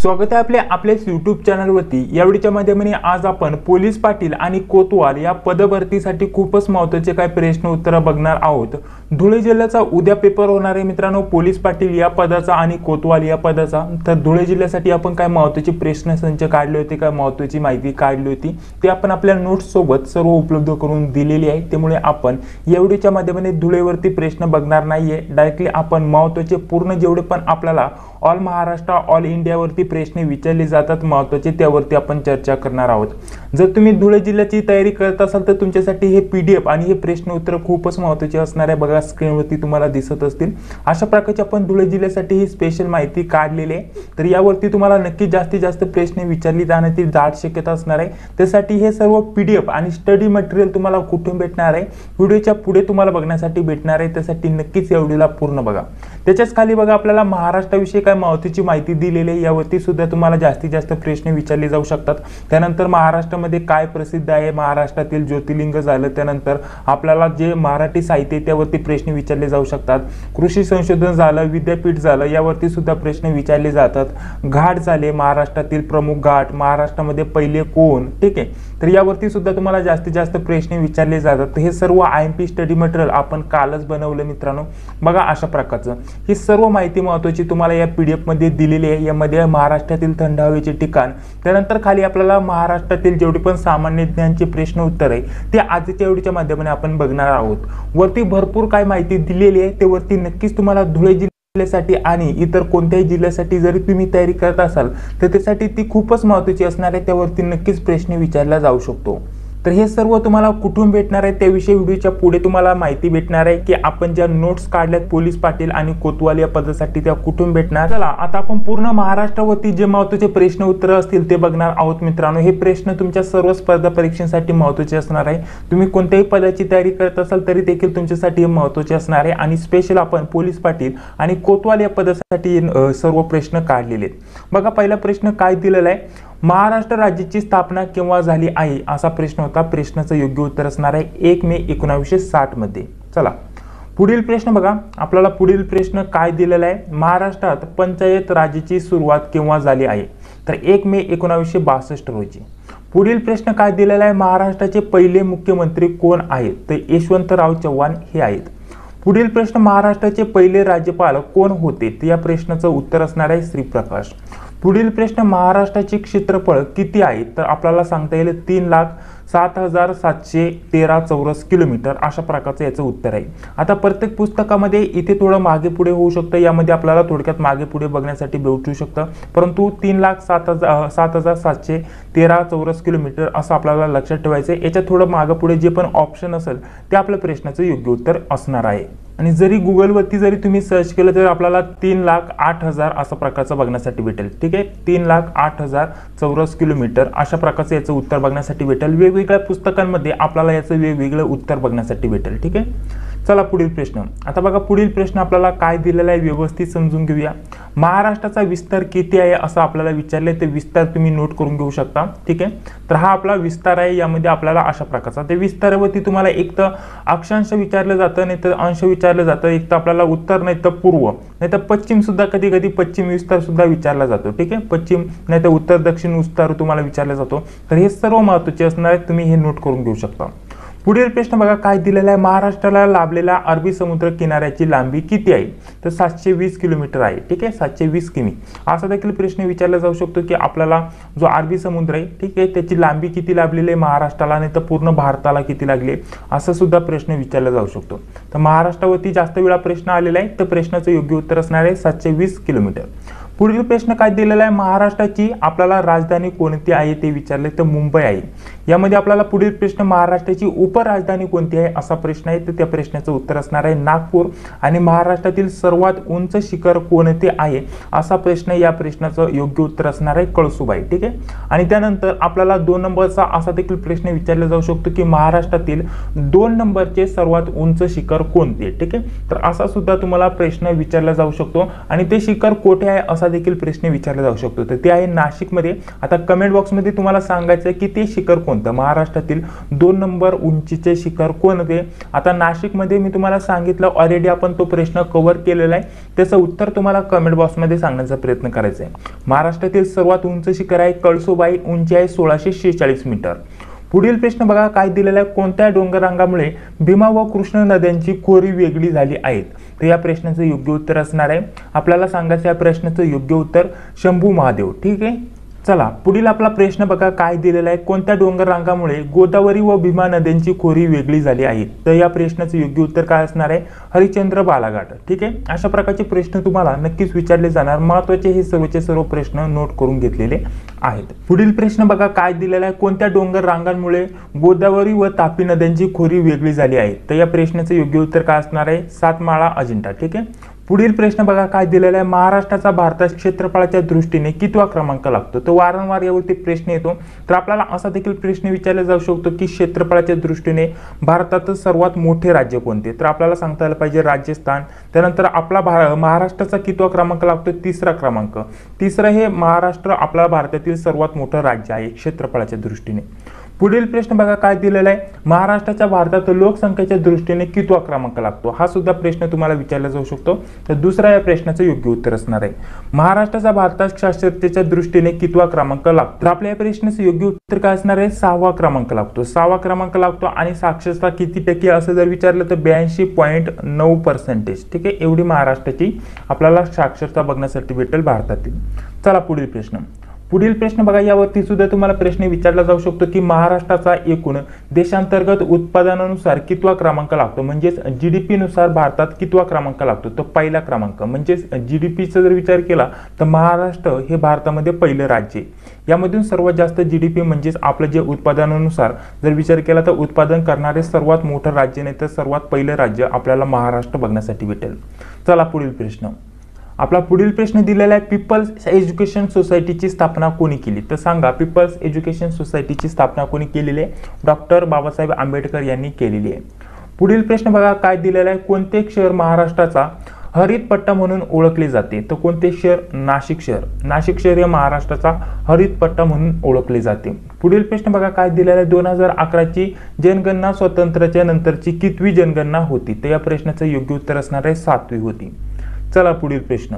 स्वागत आहे आपल्या YouTube चॅनलवरती। या व्हिडिओच्या माध्यमाने आज आपण पोलीस पाटील आणि कोतवाल या पदभरतीसाठी खूपच महत्त्वाचे काही प्रश्न उत्तर बघणार आहोत। धुळे जिल्ह्याचा उद्या पेपर होणार आहे मित्रांनो, पोलीस पाटील या पदाचा आणि कोतवाल या पदाचा। तर धुळे जिल्ह्यासाठी आपण काय महत्त्वाचे प्रश्न संच काढले होते, काय महत्त्वाची माहिती काढली होती ते आपण आपल्या नोट्स सोबत सर्व उपलब्ध करून दिलेली आहे। त्यामुळे आपण या व्हिडिओच्या माध्यमाने धुळेवरती प्रश्न बघणार नाहीये, डायरेक्टली आपण महत्त्वाचे पूर्ण जेवढे पण आपल्याला ऑल महाराष्ट्र ऑल इंडिया वरती प्रश्न विचारले जातात महत्त्वाचे त्यावरती आपण चर्चा करणार आहोत। जर तुम्ही धुळे जिल्ह्याची तयारी करत असाल तर तुमच्यासाठी हे पीडीएफ आणि हे प्रश्न उत्तर खूपच महत्त्वाचे असणार आहे। बघा स्क्रीनवरती तुम्हाला दिसत असतील अशा प्रकारचे आपण धुळे जिल्ह्यासाठी ही स्पेशल माहिती काढलेली आहे। तर यावरती तुम्हाला नक्की जास्तीत जास्त प्रश्न विचारले जाण्याची दाट शक्यता असणार आहे। त्यासाठी हे सर्व पीडीएफ आणि स्टडी मटेरियल तुम्हाला कुठून भेटणार आहे, व्हिडिओच्या पुढे तुम्हाला बघण्यासाठी भेटणार आहे। त्यासाठी नक्कीच या व्हिडिओला पूर्ण बघा। त्याच्याच खाली बघा आपल्याला महाराष्ट्राविषयी काय महत्त्वाची माहिती दिलेली आहे, यावरती सुद्धा तुम्हाला जास्तीत जास्त प्रश्न विचारले जाऊ शकतात। त्यानंतर महाराष्ट्रामध्ये काय प्रसिद्ध आहे, महाराष्ट्रातील ज्योतिर्लिंग झालं, त्यानंतर आपल्याला जे मराठी साहित्य त्यावरती प्रश्न विचारले जाऊ शकतात। कृषी संशोधन झालं, विद्यापीठ झालं, यावरती सुद्धा प्रश्न विचारले जातात। घाट झाले, महाराष्ट्रातील प्रमुख घाट, महाराष्ट्रामध्ये पहिले कोण, ठीक आहे। तर यावरती सुद्धा तुम्हाला जास्तीत जास्त प्रश्न विचारले जातात। हे सर्व आयएमपी स्टडी मटेरियल आपण कालच बनवलं मित्रांनो। बघा अशा प्रकारचं ही सर्व माहिती महत्त्वाची तुम्हाला या पीडीएफ मध्ये दिलेली आहे। यामध्ये महाराष्ट्रातील थंड हवेचे ठिकाण, त्यानंतर खाली आपल्याला महाराष्ट्रातील जेवढे पण सामान्य ज्ञानचे प्रश्न उत्तर आहे ते आजच्या व्हिडिओच्या माध्यमाने आपण बघणार आहोत। वरती भरपूर काय माहिती दिलेली आहे, ते वरती नक्कीच तुम्हाला धुळे जिल्ह्यासाठी आणि इतर कोणत्याही जिल्ह्यासाठी जरी तुम्ही तयारी करत असाल तर त्यासाठी ती खूपच महत्त्वाची असणार आहे। त्यावरती नक्कीच प्रश्न विचारला जाऊ शकतो। तर हे सर्व तुम्हाला कुठून भेटणार आहे त्याविषयी व्हिडिओच्या पुढे तुम्हाला माहिती भेटणार आहे की आपण ज्या नोट्स काढल्यात पोलीस पाटील आणि कोतवाल या पदासाठी त्या कुठून भेटणार। चला आता आपण पूर्ण महाराष्ट्रावरती जे महत्त्वाचे प्रश्न उत्तर असतील ते बघणार आहोत मित्रांनो। हे प्रश्न तुमच्या सर्व स्पर्धा परीक्षांसाठी महत्त्वाचे असणार आहे। तुम्ही कोणत्याही पदाची तयारी करत असाल तरी देखील तुमच्यासाठी हे महत्त्वाचे असणार आहे आणि स्पेशल आपण पोलीस पाटील आणि कोतवाल या पदासाठी सर्व प्रश्न काढलेले आहेत। बघा पहिला प्रश्न काय दिलेला आहे, महाराष्ट्र राज्याची स्थापना केव्हा झाली आहे असा प्रश्न होता। प्रश्नाचं योग्य उत्तर असणार आहे 1 मे 1960 मध्ये। चला पुढील प्रश्न बघा, आपल्याला पुढील प्रश्न काय दिलेला आहे, महाराष्ट्रात पंचायत राजाची सुरुवात केव्हा झाली आहे तर 1 मे 1962 रोजी। पुढील प्रश्न काय दिलेला आहे, महाराष्ट्राचे पहिले मुख्यमंत्री कोण आहेत तर यशवंतराव चव्हाण हे आहेत। पुढील प्रश्न, महाराष्ट्राचे पहिले राज्यपाल कोण होते तर या प्रश्नाचं उत्तर असणार आहे श्रीप्रकाश। पुढील प्रश्न, महाराष्ट्राचे क्षेत्रफळ किती आहे तर आपल्याला सांगता येईल 3,07,713 चौरस किलोमीटर अशा प्रकारचं याचं उत्तर आहे। आता प्रत्येक पुस्तकामध्ये इथे थोडं मागे पुढे होऊ शकतं, यामध्ये आपल्याला थोडक्यात मागे पुढे बघण्यासाठी भेटू शकतं, परंतु 3,07,713 चौरस किलोमीटर असं आपल्याला लक्षात ठेवायचं आहे। याच्यात थोडं मागे पुढे जे पण ऑप्शन असेल ते आपल्या प्रश्नाचं योग्य उत्तर असणार आहे। आणि जरी गुगलवरती जरी तुम्ही सर्च केलं तर आपल्याला 3,08,000 असा प्रकारचं बघण्यासाठी भेटेल, ठीक आहे। 3,08,000 चौरस किलोमीटर अशा प्रकारचं याचं उत्तर बघण्यासाठी भेटेल। वेगवेगळ्या पुस्तकांमध्ये आपल्याला याचं वेगवेगळं उत्तर बघण्यासाठी भेटेल, ठीक आहे। चला पुढील प्रश्न, आता बघा पुढील प्रश्न आपल्याला काय दिलेला आहे व्यवस्थित समजून घेऊया। महाराष्ट्राचा विस्तार किती आहे असं आपल्याला विचारले, ते विस्तार तुम्ही नोट करून घेऊ शकता, ठीक आहे। तर हा आपला विस्तार आहे, यामध्ये आपल्याला अशा प्रकारचा ते विस्तारावरती तुम्हाला एक तर अक्षांश विचारलं जातं, नाही तर अंश विचारलं जातं, एक तर आपल्याला उत्तर नाही तर पूर्व नाही तर पश्चिम सुद्धा कधी कधी पश्चिम विस्तार सुद्धा विचारला जातो, ठीक आहे। पश्चिम नाही तर उत्तर दक्षिण विस्तार तुम्हाला विचारला जातो। तर हे सर्व महत्त्वाचे असणार आहे, तुम्ही हे नोट करून घेऊ शकता। पुढील प्रश्न बघा काय दिलेला आहे, महाराष्ट्राला लाभलेल्या अरबी समुद्र किनाऱ्याची लांबी किती आहे तर 720 किलोमीटर आहे, ठीक आहे। 720 किमी असा देखील प्रश्न विचारला जाऊ शकतो की आपल्याला जो अरबी समुद्र आहे, ठीक आहे, त्याची लांबी किती लाभलेली आहे महाराष्ट्राला, नाही तर पूर्ण भारताला किती लागले असं सुद्धा प्रश्न विचारला जाऊ शकतो। तर महाराष्ट्रावरती जास्त वेळा प्रश्न आलेला आहे, तर प्रश्नाचं योग्य उत्तर असणार आहे 720 किलोमीटर। पुढील प्रश्न काय दिलेला आहे, महाराष्ट्राची आपल्याला राजधानी कोणती आहे ते विचारले तर मुंबई आहे। यामध्ये आपल्याला पुढील प्रश्न, महाराष्ट्राची उपराजधानी कोणती आहे असा प्रश्न आहे, तर त्या प्रश्नाचं उत्तर असणार आहे नागपूर। आणि महाराष्ट्रातील सर्वात उंच शिखर कोणते आहे असा प्रश्न, या प्रश्नाचं योग्य उत्तर असणार आहे कळसुबाई, ठीक आहे। आणि त्यानंतर आपल्याला 2 नंबरचा असा देखील प्रश्न विचारला जाऊ शकतो की महाराष्ट्रातील 2 नंबरचे सर्वात उंच शिखर कोणते, ठीक आहे। तर असा सुद्धा तुम्हाला प्रश्न विचारला जाऊ शकतो आणि ते शिखर कोठे आहे असा देखील प्रश्न विचारला जाऊ शकतो, तर ते आहे नाशिकमध्ये। आता कमेंट बॉक्समध्ये तुम्हाला सांगायचं की ते शिखर कोणते कोणतं? महाराष्ट्रातील 2 नंबर उंचीचे शिखर कोणते? आता नाशिकमध्ये मी तुम्हाला सांगितलं ऑलरेडी, आपण तो प्रश्न कव्हर केलेला आहे, त्याचं उत्तर तुम्हाला कमेंट बॉक्समध्ये सांगण्याचा प्रयत्न करायचा आहे. महाराष्ट्रातील सर्वात उंच शिखर आहे कळसुबाई, उंची आहे 1646 मीटर. पुढील प्रश्न बघा काय दिलेला आहे, कोणत्या डोंगररांगामुळे भीमा व कृष्ण नद्यांची खोरी वेगळी झाली आहेत? तर या प्रश्नाचं योग्य उत्तर असणार आहे, आपल्याला सांगायचं या प्रश्नाचं योग्य उत्तर शंभू महादेव. ठीक आहे, चला पुढील आपला प्रश्न बघा काय दिलेला आहे, कोणत्या डोंगर रांगामुळे गोदावरी व भीमा नद्यांची खोरी वेगळी झाली आहे? तर या प्रश्नाचं योग्य उत्तर काय असणार आहे? हरिश्चंद्र बालाघाट. ठीक आहे, अशा प्रकारचे प्रश्न तुम्हाला नक्कीच विचारले जाणार, महत्त्वाचे हे सर्वचे सर्व प्रश्न नोट करून घेतलेले आहेत. पुढील प्रश्न बघा काय दिलेला आहे, कोणत्या डोंगर रांगांमुळे गोदावरी व तापी नद्यांची खोरी वेगळी झाली आहे? तर या प्रश्नाचं योग्य उत्तर काय असणार आहे? सातमाळा अजिंठा. ठीक आहे, पुढील प्रश्न बघा काय दिलेला आहे, महाराष्ट्राचा भारतात क्षेत्रफळाच्या दृष्टीने कितवा क्रमांक लागतो? तर वारंवार यावरती प्रश्न येतो, तर आपल्याला असा देखील प्रश्न विचारला जाऊ शकतो की क्षेत्रफळाच्या दृष्टीने भारताचं सर्वात मोठे राज्य कोणते? तर आपल्याला सांगता आलं पाहिजे राजस्थान. त्यानंतर आपला महाराष्ट्राचा कितवा क्रमांक लागतो? 3रा क्रमांक. 3रं हे महाराष्ट्र आपल्या भारतातील सर्वात मोठं राज्य आहे क्षेत्रफळाच्या दृष्टीने. पुढील प्रश्न बघा काय दिलेला आहे, महाराष्ट्राच्या भारतात लोकसंख्येच्या दृष्टीने कितवा क्रमांक लागतो? हा सुद्धा प्रश्न तुम्हाला विचारला जाऊ शकतो, तर दुसरा या प्रश्नाचं योग्य उत्तर असणार आहे. महाराष्ट्राचा भारतात साक्षरतेच्या दृष्टीने कितवा क्रमांक लागतो? तर आपल्या या प्रश्नाचं योग्य उत्तर काय असणार आहे? 6वा क्रमांक लागतो. 6वा क्रमांक लागतो. आणि साक्षरता किती टक्के असं जर विचारलं तर 82.9%. ठीक आहे, एवढी महाराष्ट्राची आपल्याला साक्षरता बघण्यासाठी भेटेल भारतातील. चला पुढील प्रश्न. पुढील प्रश्न बघा, यावरती सुद्धा तुम्हाला प्रश्न विचारला जाऊ शकतो की महाराष्ट्राचा एकूण देशांतर्गत उत्पादनानुसार कितवा क्रमांक लागतो? म्हणजेच जीडीपी नुसार भारतात कितवा क्रमांक लागतो? तर पहिला क्रमांक. म्हणजेच जीडीपीचा जर विचार केला तर महाराष्ट्र हे भारतामध्ये पहिलं राज्य आहे. यामधून सर्वात जास्त जीडीपी म्हणजेच आपलं जे उत्पादनानुसार जर विचार केला तर उत्पादन करणारे सर्वात मोठं राज्य नाही तर सर्वात पहिलं राज्य आपल्याला महाराष्ट्र बघण्यासाठी भेटेल. चला पुढील प्रश्न. आपला पुढील प्रश्न दिलेला आहे, पीपल्स एज्युकेशन सोसायटीची स्थापना कोणी केली? तर सांगा, पीपल्स एज्युकेशन सोसायटीची स्थापना कोणी केलेली आहे? डॉक्टर बाबासाहेब आंबेडकर यांनी केलेली आहे. पुढील प्रश्न बघा काय दिलेला आहे, कोणते शहर महाराष्ट्राचा हरित पट्टा म्हणून ओळखले जाते? तर कोणते शहर? नाशिक शहर. नाशिक शहर हे महाराष्ट्राचा हरित पट्टा म्हणून ओळखले जाते. पुढील प्रश्न बघा काय दिलेला आहे, 2011ची जनगणना स्वातंत्र्याच्या नंतरची कितवी जनगणना होती? तर या प्रश्नाचं योग्य उत्तर असणार आहे 7वी होती. चला पुढील प्रश्न.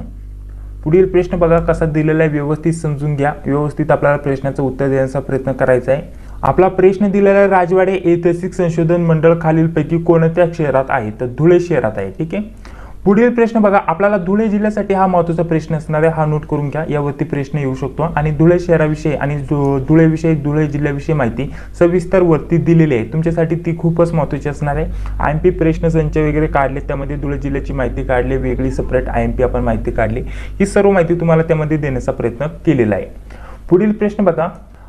पुढील प्रश्न बघा कसा दिलेला आहे, व्यवस्थित समजून घ्या, व्यवस्थित आपल्याला प्रश्नाचं उत्तर देण्याचा प्रयत्न करायचा आहे. आपला प्रश्न दिलेला आहे, राजवाडे ऐतिहासिक संशोधन मंडळ खालीलपैकी कोणत्या शहरात आहे? तर धुळे शहरात आहे. ठीक आहे, पुढील प्रश्न बघा, आपल्याला धुळे जिल्ह्यासाठी हा महत्त्वाचा प्रश्न असणार आहे, हा नोट करून घ्या, यावरती प्रश्न येऊ शकतो. आणि धुळे शहराविषयी आणि धुळेविषयी, धुळे जिल्ह्याविषयी माहिती सविस्तर वरती दिलेली आहे, तुमच्यासाठी ती खूपच महत्त्वाची असणार आहे. IMP प्रश्न संच वगैरे काढले, त्यामध्ये धुळे जिल्ह्याची माहिती काढली, वेगळी सेपरेट IMP आपण माहिती काढली, ही सर्व माहिती तुम्हाला त्यामध्ये देण्याचा प्रयत्न केलेला आहे. पुढील प्रश्न बघा,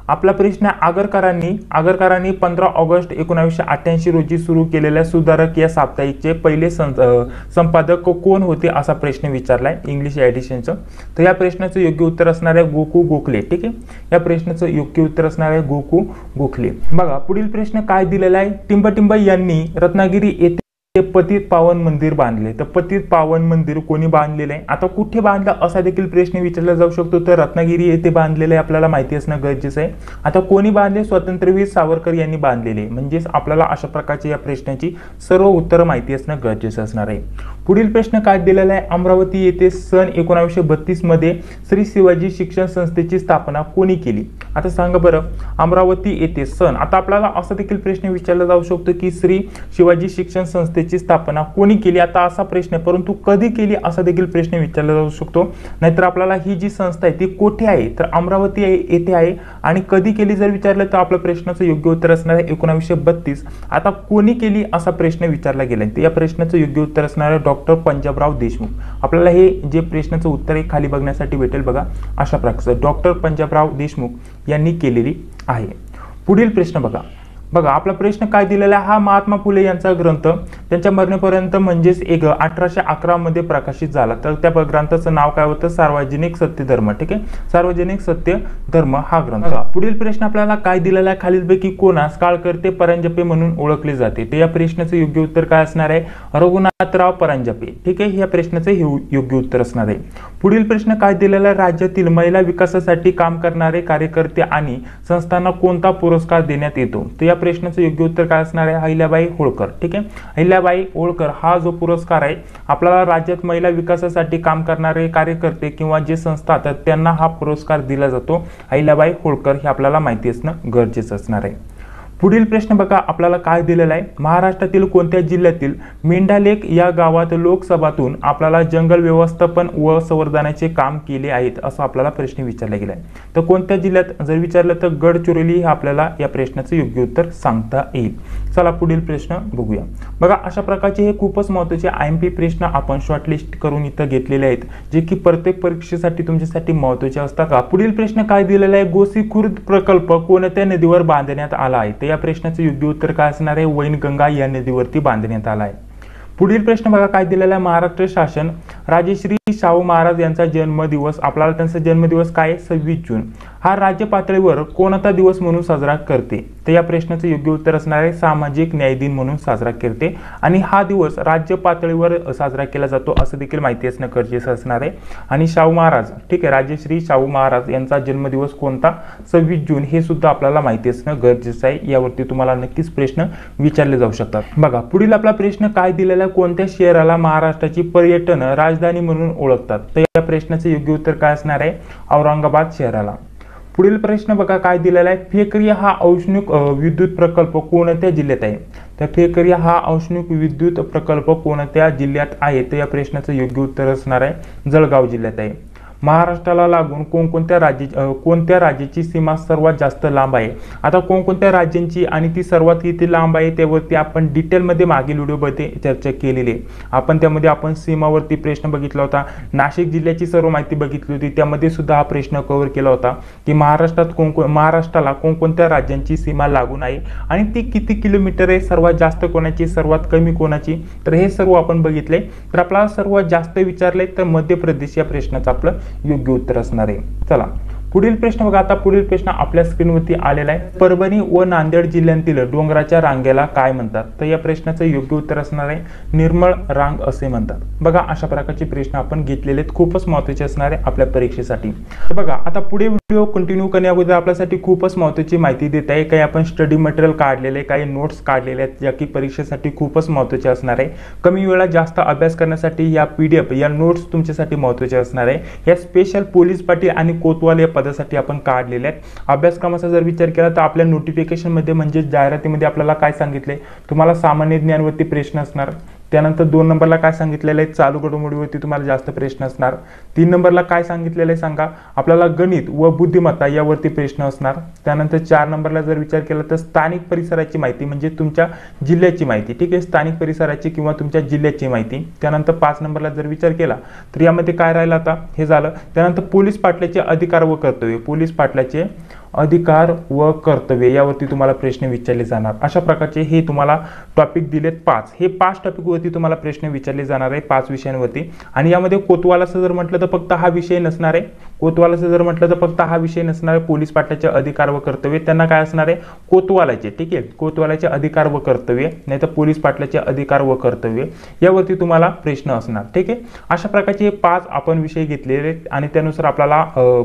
आपला प्रश्न, आगरकरांनी 15 ऑगस्ट 1988 रोजी सुरू केलेल्या सुधारक या साप्ताहिकचे पहिले संपादक कोण होते? असा प्रश्न विचारलाय इंग्लिश एडिशनचं. तर या प्रश्नाचं योग्य उत्तर असणार आहे गोकू गोखले. ठीक आहे, या प्रश्नाचं योग्य उत्तर असणार आहे गोकू गोखले. बघा पुढील प्रश्न काय दिलेला आहे, टिंबटिंब यांनी रत्नागिरी येथे पतित पावन मंदिर बांधले. तर पतित पावन मंदिर कोणी बांधलेलं आहे? आता कुठे बांधलं असा देखील प्रश्न विचारला जाऊ शकतो. तर रत्नागिरी येथे बांधलेले आपल्याला माहिती असणं गरजेचं आहे. आता कोणी बांधले? स्वातंत्र्यवीर सावरकर यांनी बांधलेले. म्हणजेच आपल्याला अशा प्रकारच्या या प्रश्नाची सर्व उत्तरं माहिती असणं गरजेचं असणार आहे. पुढील प्रश्न काय दिलेला आहे, अमरावती येथे सन 1932 मध्ये श्री शिवाजी शिक्षण संस्थेची स्थापना कोणी केली? आता सांगा बरं, अमरावती येथे सन, आता आपल्याला असा देखील प्रश्न विचारला जाऊ शकतो की श्री शिवाजी शिक्षण संस्थेची स्थापना कोणी केली? आता असा प्रश्न आहे, परंतु कधी केली असा देखील प्रश्न विचारला जाऊ शकतो. नाहीतर आपल्याला ही जी संस्था आहे ती कोठे आहे? तर अमरावती येथे आहे. आणि कधी केली जर विचारलं तर आपल्या प्रश्नाचं योग्य उत्तर असणार आहे 1932. आता कोणी केली असा प्रश्न विचारला गेला, तर या प्रश्नाचं योग्य उत्तर असणार आहे डॉक्टर पंजाबराव देशमुख. आपल्याला हे जे प्रश्नाचं उत्तर आहे खाली बघण्यासाठी भेटेल बघा, अशा प्रकारचं डॉक्टर पंजाबराव देशमुख यांनी केलेली आहे. पुढील प्रश्न बघा, बघा आपला प्रश्न काय दिलेला आहे, हा महात्मा फुले यांचा ग्रंथ त्यांच्या मरणेपर्यंत म्हणजेच 1811 मध्ये प्रकाशित झाला. तर त्या ग्रंथाचं नाव काय होतं, सार्वजनिक सत्य धर्म. ठीक आहे, सार्वजनिक सत्य धर्म हा ग्रंथ. पुढील प्रश्न आपल्याला काय दिलेला आहे, खालीलपैकी कोणास काळकर्ते परांजपे म्हणून ओळखले जाते. तर या प्रश्नाचं योग्य उत्तर काय असणार आहे, रघुनाथराव परांजपे. ठीक आहे, या प्रश्नाचं योग्य उत्तर असणार आहे. पुढील प्रश्न काय दिलेला आहे, राज्यातील महिला विकासासाठी काम करणारे कार्यकर्ते आणि संस्थांना कोणता पुरस्कार देण्यात येतो. तर या प्रश्नाचं योग्य उत्तर काय असणार आहे, अहिल्याबाई होळकर. ठीक आहे, अहिल्याबाई होळकर हा जो पुरस्कार आहे आपल्याला राज्यात महिला विकासासाठी काम करणारे कार्यकर्ते किंवा जे संस्था असतात त्यांना हा पुरस्कार दिला जातो. अहिल्याबाई होळकर हे आपल्याला माहिती असणं गरजेचं असणार आहे. पुढील प्रश्न बघा आपल्याला काय दिलेला आहे, महाराष्ट्रातील कोणत्या जिल्ह्यातील मेंढालेक या गावात लोकसभातून आपल्याला जंगल व्यवस्थापन व संवर्धनाचे काम केले आहेत असं आपल्याला प्रश्न विचारला गेला आहे. तर कोणत्या जिल्ह्यात जर विचारलं तर गडचिरोली हे आपल्याला या प्रश्नाचं योग्य उत्तर सांगता येईल. चला पुढील प्रश्न बघूया. बघा अशा प्रकारचे हे खूपच महत्त्वाचे IMP प्रश्न आपण शॉर्टलिस्ट करून इथं घेतलेले आहेत, जे की प्रत्येक परीक्षेसाठी तुमच्यासाठी महत्त्वाचे असतात. पुढील प्रश्न काय दिलेला आहे, गोसीखुर्द प्रकल्प कोणत्या नदीवर बांधण्यात आला आहे. या प्रश्नाचं योग्य उत्तर काय असणार आहे, वैनगंगा या नदीवरती बांधण्यात आला आहे. पुढील प्रश्न बघा काय दिलेला आहे, महाराष्ट्र शासन राजश्री शाहू महाराज यांचा जन्मदिवस आपल्याला त्यांचा जन्मदिवस काय 26 जून हा राज्य पातळीवर कोणता दिवस म्हणून साजरा करते. तर या प्रश्नाचं योग्य उत्तर असणार आहे सामाजिक न्याय दिन म्हणून साजरा करते आणि हा दिवस राज्य पातळीवर साजरा केला जातो असं देखील माहिती असणं गरजेचं असणार आहे. आणि शाहू महाराज, ठीक आहे, राजश्री शाहू महाराज यांचा जन्मदिवस कोणता 26 जून हे सुद्धा आपल्याला माहिती असणं गरजेचं आहे. यावरती तुम्हाला नक्कीच प्रश्न विचारले जाऊ शकतात. बघा पुढील आपला प्रश्न काय दिलेला, कोणत्या शहराला महाराष्ट्राची पर्यटन राजधानी म्हणून ओळखतात. तर या प्रश्नाचे योग्य उत्तर काय असणार आहे, औरंगाबाद शहराला. पुढील प्रश्न बघा काय दिलेला आहे, फेकरिया हा औष्णिक विद्युत प्रकल्प कोणत्या जिल्ह्यात आहे. तर फेकरिया हा औष्णिक विद्युत प्रकल्प कोणत्या जिल्ह्यात आहे. तर या प्रश्नाचं योग्य उत्तर असणार आहे जळगाव जिल्ह्यात आहे. महाराष्ट्राला लागून कोणत्या राज्याची सीमा सर्वात जास्त लांब आहे. आता कोणकोणत्या राज्यांची आणि ती सर्वात किती लांब आहे त्यावरती आपण डिटेलमध्ये मागील व्हिडिओमध्ये चर्चा केलेली आहे. आपण त्यामध्ये आपण सीमावरती प्रश्न बघितला होता, नाशिक जिल्ह्याची सर्व माहिती बघितली होती, त्यामध्ये सुद्धा हा प्रश्न कव्हर केला होता की महाराष्ट्राला कोणकोणत्या राज्यांची सीमा लागून आहे आणि ती किती किलोमीटर आहे, सर्वात जास्त कोणाची, सर्वात कमी कोणाची. तर हे सर्व आपण बघितले. तर आपल्याला सर्वात जास्त विचारले तर मध्य प्रदेश या प्रश्नाचं आपलं योग्य उत्तर असणार आहे. चला पुढील प्रश्न बघा. आता पुढील प्रश्न आपल्या स्क्रीनवरती आलेला आहे, परभणी व नांदेड जिल्ह्यातील डोंगराच्या रांगेला काय म्हणतात. तर या प्रश्नाचं योग्य उत्तर असणार आहे निर्मळ रांग असे म्हणतात. बघा अशा प्रकारचे प्रश्न आपण घेतलेले आहेत, खूपच महत्त्वाचे असणार आहे आपल्या परीक्षेसाठी. तर बघा आता पुढे व्हिडिओ कंटिन्यू करण्याअगोदर आपल्यासाठी खूपच महत्त्वाची माहिती देत आहे. काही आपण स्टडी मटेरियल काढलेले, काही नोट्स काढलेले आहेत ज्या की परीक्षेसाठी खूपच महत्त्वाचे असणार आहे. कमी वेळात जास्त अभ्यास करण्यासाठी या PDF या नोट्स तुमच्यासाठी महत्त्वाचे असणार आहे. या स्पेशल पोलीस पाटील आणि कोतवाल या पदासाठी आपण काढलेले आहेत. अभ्यासक्रमाचा जर विचार केला तर आपल्या नोटिफिकेशन मध्ये म्हणजे जाहिरातीमध्ये आपल्याला काय सांगितले, तुम्हाला सामान्य ज्ञानवरती प्रश्न असणार. त्यानंतर 2 नंबरला काय सांगितलेलं आहे, चालू घडामोडीवरती तुम्हाला जास्त प्रश्न असणार. 3 नंबरला काय सांगितलेलं आहे सांगा, आपल्याला गणित व बुद्धिमत्ता यावरती प्रश्न असणार. त्यानंतर 4 नंबरला जर विचार केला तर स्थानिक परिसराची माहिती म्हणजे तुमच्या जिल्ह्याची माहिती, ठीक आहे, स्थानिक परिसराची किंवा तुमच्या जिल्ह्याची माहिती. त्यानंतर 5 नंबरला जर विचार केला तर यामध्ये काय राहिलं, आता हे झालं. त्यानंतर पोलीस पाटलाचे अधिकार व कर्तव्य, पोलीस पाटलाचे अधिकार व कर्तव्य यावरती तुम्हाला प्रश्न विचारले जाणार. अशा प्रकारचे हे तुम्हाला टॉपिक दिलेत 5. हे 5 टॉपिक वरती तुम्हाला प्रश्न विचारले जाणार आहे 5 विषयांवरती. आणि यामध्ये कोतवालाचं जर म्हटलं तर फक्त हा विषय नसणार आहे. कोतवालाचं जर म्हटलं तर फक्त हा विषय नसणार आहे. पोलीस पाटलाचे अधिकार व कर्तव्य त्यांना काय असणार आहे, कोतवालाचे, ठीक आहे, कोतवालाचे अधिकार व कर्तव्य, नाही तर पोलीस पाटलाचे अधिकार व कर्तव्य यावरती तुम्हाला प्रश्न असणार. ठीक आहे, अशा प्रकारचे हे 5 आपण विषय घेतलेले आणि त्यानुसार आपल्याला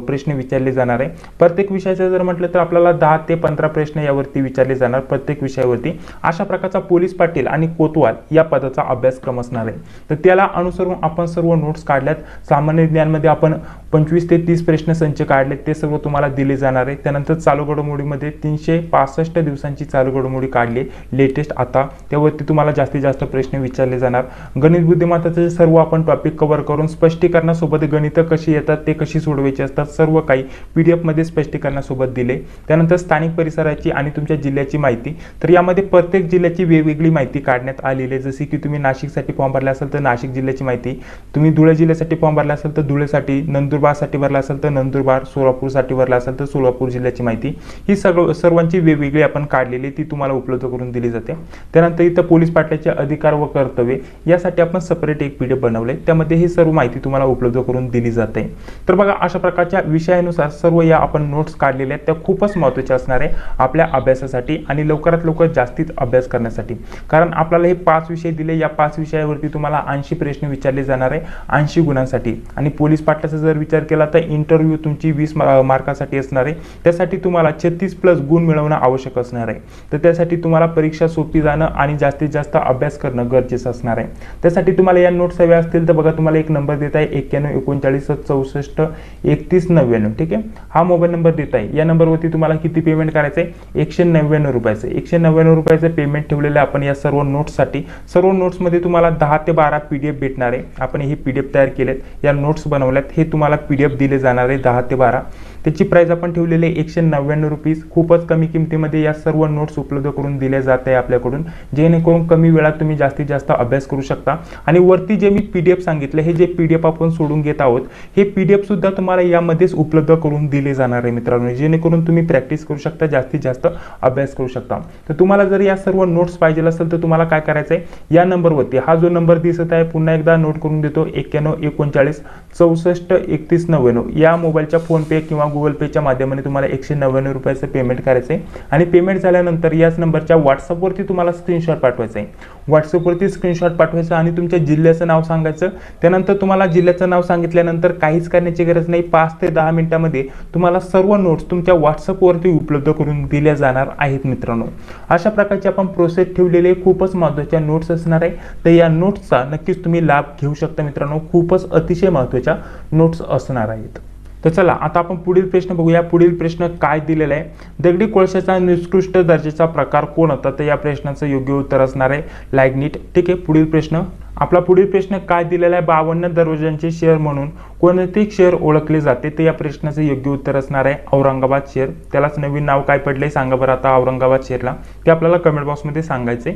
प्रश्न विचारले जाणार आहे. प्रत्येक विषयाचं जर म्हटलं तर आपल्याला 10 ते 15 प्रश्न यावरती विचारले जाणार प्रत्येक विषयावरती. अशा प्रकारचा पोलीस पाटील आणि कोतवाल या पदाचा अभ्यासक्रम असणार आहे. तर त्याला अनुसरून आपण सर्व नोट्स काढल्यात. सामान्य ज्ञानमध्ये आपण 25 ते 30 प्रश्न संच काढले, ते सर्व तुम्हाला दिले जाणार आहे. त्यानंतर चालू घडामोडीमध्ये 365 दिवसांची चालू घडामोडी काढली लेटेस्ट आता, त्यावरती तुम्हाला जास्तीत जास्त प्रश्न विचारले जाणार. गणित बुद्धिमत्ताचे सर्व आपण टॉपिक कव्हर करून स्पष्टीकरणासोबत गणित कशी येतात ते कशी सोडवायची असतात सर्व काही PDF मध्ये स्पष्टीकरणासोबत दिले. त्यानंतर स्थानिक परिसराची आणि तुमच्या जिल्ह्याची माहिती, तर यामध्ये प्रत्येक जिल्ह्याची वेगवेगळी माहिती काढण्यात आलेली आहे. जसे की तुम्ही नाशिकसाठी फॉर्म भरला असेल तर नाशिक जिल्ह्याची माहिती, तुम्ही धुळे जिल्ह्यासाठी फॉर्म भरला असेल तर धुळेसाठी, नंदुरबार नंदुरबारसाठी भरला असेल तर नंदुरबार, सोलापूरसाठी भरला असेल तर सोलापूर जिल्ह्याची माहिती, ही सर्वांची वेगवेगळी आपण काढलेली ती तुम्हाला उपलब्ध करून दिली जाते। त्यानंतर इथं पोलीस पाटलाचे अधिकार व कर्तव्ये यासाठी आपण सेपरेट एक PDF बनवले, त्यामध्ये ही सर्व माहिती तुम्हाला उपलब्ध करून दिली जाते। तर बघा अशा प्रकारच्या विषयानुसार सर्व या आपण नोट्स काढलेल्या आहेत, त्या खूपच महत्त्वाच्या असणार आहे आपल्या अभ्यासासाठी आणि लवकरात लवकर जास्तीत अभ्यास करण्यासाठी। कारण आपल्याला हे 5 विषय दिले, या 5 विषयावरती तुम्हाला 80 प्रश्न विचारले जाणार आहे 80 गुणांसाठी। आणि पोलीस पाटलाचा जर विचार केला तर इंटरव्ह्यू तुमची 20 मार्कासाठी असणार आहे, त्यासाठी तुम्हाला 36+ गुण मिळवणं आवश्यक असणार आहे। तर त्यासाठी तुम्हाला परीक्षा सोपी जाणं आणि जास्तीत जास्त अभ्यास करणं गरजेचं असणार आहे। त्यासाठी तुम्हाला या नोट्स हव्या असतील तर बघा तुम्हाला एक नंबर देत आहे 91 39 64 31 99, ठीक आहे, हा मोबाईल नंबर देत आहे। या नंबरवरती तुम्हाला किती पेमेंट करायचं आहे, 199 रुपयाचं, 199 रुपयाचं पेमेंट ठेवलेलं आपण या सर्व नोट्ससाठी। सर्व नोट्समध्ये तुम्हाला 10 ते 12 PDF भेटणार आहे। आपण ही PDF तयार केलेत, या नोट्स बनवल्यात, हे तुम्हाला PDF दिले जाणार आहे 10 ते 12। त्याची प्राइस आपण ठेवलेली आहे 199 रुपीज। खूपच कमी किमतीमध्ये या सर्व नोट्स उपलब्ध करून दिले जात आहे आपल्याकडून, जेणेकरून कमी वेळात तुम्ही जास्तीत जास्त अभ्यास करू शकता। आणि वरती जे मी PDF सांगितले, हे जे PDF आपण सोडून घेत आहोत, हे PDF सुद्धा तुम्हाला यामध्येच उपलब्ध करून दिले जाणार आहे मित्रांनो, जेणेकरून तुम्ही प्रॅक्टिस करू शकता, जास्तीत जास्त अभ्यास करू शकता। तर तुम्हाला जर या सर्व नोट्स पाहिजे असेल तर तुम्हाला काय करायचं आहे, या नंबरवरती, हा जो नंबर दिसत आहे पुन्हा एकदा नोट करून देतो, 91 39 64 31 99, या मोबाईलच्या फोन पे किंवा गुगल पेच्या माध्यमाने तुम्हाला 199 रुपयाचं पेमेंट करायचं आहे। आणि पेमेंट झाल्यानंतर याच नंबरच्या व्हॉट्सअपवरती तुम्हाला स्क्रीनशॉट पाठवायचं आहे। व्हॉट्सअपवरती स्क्रीनशॉट पाठवायचं आणि तुमच्या जिल्ह्याचं नाव सांगायचं। त्यानंतर तुम्हाला जिल्ह्याचं नाव सांगितल्यानंतर काहीच करण्याची गरज नाही, 5 ते 10 मिनिटांमध्ये तुम्हाला सर्व नोट्स तुमच्या व्हॉट्सअपवरती उपलब्ध करून दिल्या जाणार आहेत मित्रांनो। अशा प्रकारची आपण प्रोसेस ठेवलेले खूपच महत्त्वाच्या नोट्स असणार आहे, तर या नोट्सचा नक्कीच तुम्ही लाभ घेऊ शकता मित्रांनो, खूपच अतिशय महत्त्वाच्या नोट्स असणार आहेत। तर चला आता आपण पुढील प्रश्न बघूया। पुढील प्रश्न काय दिलेला आहे, दगडी कोळशाचा निकृष्ट दर्जाचा प्रकार कोण होता, तर या प्रश्नाचं योग्य उत्तर असणार आहे लायग्निट, ठीक आहे। पुढील प्रश्न, आपला पुढील प्रश्न काय दिलेला आहे, 52 दरवाजांचे शहर म्हणून कोणते शहर ओळखले जाते, तर या प्रश्नाचं योग्य उत्तर असणार आहे औरंगाबाद शहर। त्यालाच नवीन नाव काय पडले सांगा बरं आता औरंगाबाद शहरला, ते आपल्याला कमेंट बॉक्समध्ये सांगायचे।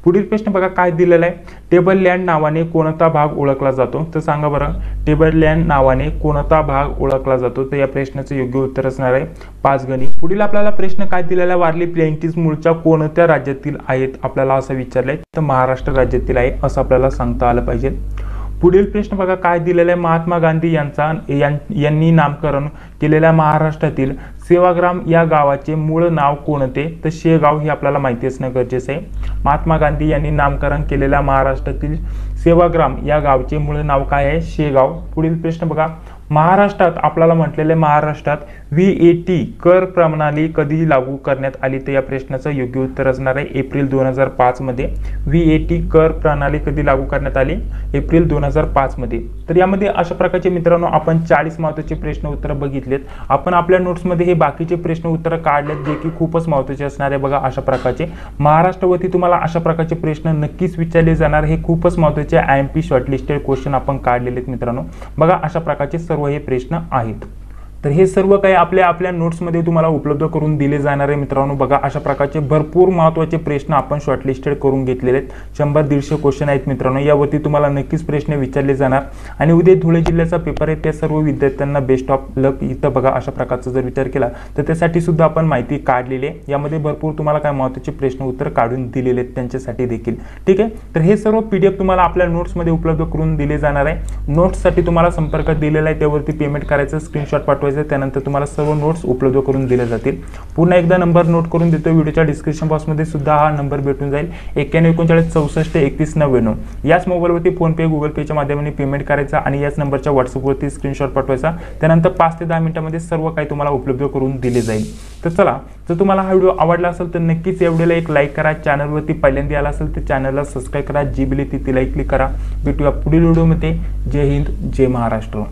पुढील प्रश्न बघा काय दिलेला आहे, टेबल लँड नावाने कोणता भाग ओळखला जातो, तर सांगा बरं टेबल लँड नावाने कोणता भाग ओळखला जातो, तर या प्रश्नाचं योग्य उत्तर असणार आहे पाचगणी। पुढील आपल्याला प्रश्न काय दिलेला आहे, वारली प्लेंटिस मूळच्या कोणत्या राज्यातील आहेत, आपल्याला असं विचारलंय, तर महाराष्ट्र राज्यातील आहे असं आपल्याला सांगता आलं पाहिजे। पुढील प्रश्न बघा काय दिलेला आहे, महात्मा गांधी यांनी नामकरण केलेल्या महाराष्ट्रातील सेवाग्राम या गावाचे मूळ नाव कोणते, तर शेगाव हे आपल्याला माहिती असणं गरजेचं आहे। महात्मा गांधी यांनी नामकरण केलेल्या महाराष्ट्रातील सेवाग्राम या गावचे मूळ नाव काय आहे, शेगाव। पुढील प्रश्न बघा, महाराष्ट्रात आपल्याला म्हटलेले महाराष्ट्रात VAT कर प्रणाली कधी लागू करण्यात आली, तर या प्रश्नाचं योग्य उत्तर असणार आहे एप्रिल 2005 मध्ये। VAT कर प्रणाली कधी लागू करण्यात आली, एप्रिल 2005 मध्ये। तर यामध्ये अशा प्रकारचे मित्रांनो आपण 40 महत्त्वाचे प्रश्न उत्तर बघितलेत। आपण आपल्या नोट्समध्ये हे बाकीचे प्रश्न उत्तर काढलेत जे की खूपच महत्त्वाचे असणार आहे। बघा अशा प्रकारचे महाराष्ट्रावरती तुम्हाला अशा प्रकारचे प्रश्न नक्कीच विचारले जाणार, हे खूपच महत्त्वाचे IMP शॉर्टलिस्टेड क्वेश्चन आपण काढलेले आहेत मित्रांनो। बघा अशा प्रकारचे सर्व हे प्रश्न आहेत। तर हे सर्व काही आपल्या नोट्समध्ये तुम्हाला उपलब्ध करून दिले जाणार आहे मित्रांनो। बघा अशा प्रकारचे भरपूर महत्त्वाचे प्रश्न आपण शॉर्टलिस्टेड करून घेतलेले आहेत, 100-150 क्वेश्चन आहेत मित्रांनो। यावरती तुम्हाला नक्कीच प्रश्न विचारले जाणार आणि उद्या धुळे जिल्ह्याचा पेपर आहे, त्या सर्व विद्यार्थ्यांना बेस्ट ऑफ लक। इथं बघा अशा प्रकारचा जर विचार केला तर त्यासाठी सुद्धा आपण माहिती काढलेली आहे, यामध्ये भरपूर तुम्हाला काय महत्त्वाचे प्रश्न उत्तर काढून दिलेले आहेत त्यांच्यासाठी देखील, ठीक आहे। तर हे सर्व PDF तुम्हाला आपल्या नोट्समध्ये उपलब्ध करून दिले जाणार आहे। नोट्ससाठी तुम्हाला संपर्क दिलेला आहे, त्यावरती पेमेंट करायचं, स्क्रीनशॉट पाठवायचं, त्यानंतर तुम्हाला सर्व नोट्स उपलब्ध करून दिले जातील। पुन्हा एकदा नंबर नोट करून देतो, व्हिडिओच्या डिस्क्रिप्शन बॉक्समध्ये सुद्धा हा नंबर भेटून जाईल 91 39 64 31 99। याच मोबाईलवरती फोन पे गुगल पेच्या माध्यमाने पेमेंट करायचा आणि याच नंबरच्या व्हॉट्सअपवरती स्क्रीनशॉट पाठवायचा, त्यानंतर 5 ते 10 मिनिटांमध्ये सर्व काही तुम्हाला उपलब्ध करून दिले जाईल। तर चला, जर तुम्हाला हा व्हिडिओ आवडला असेल तर नक्कीच या व्हिडिओला एक लाईक करा, चॅनलवरती पहिल्यांदा आला असेल तर चॅनलला सबस्क्राईब करा, जी बेल ती तिला क्लिक करा। भेटूया पुढील व्हिडिओमध्ये। जय हिंद, जय महाराष्ट्र।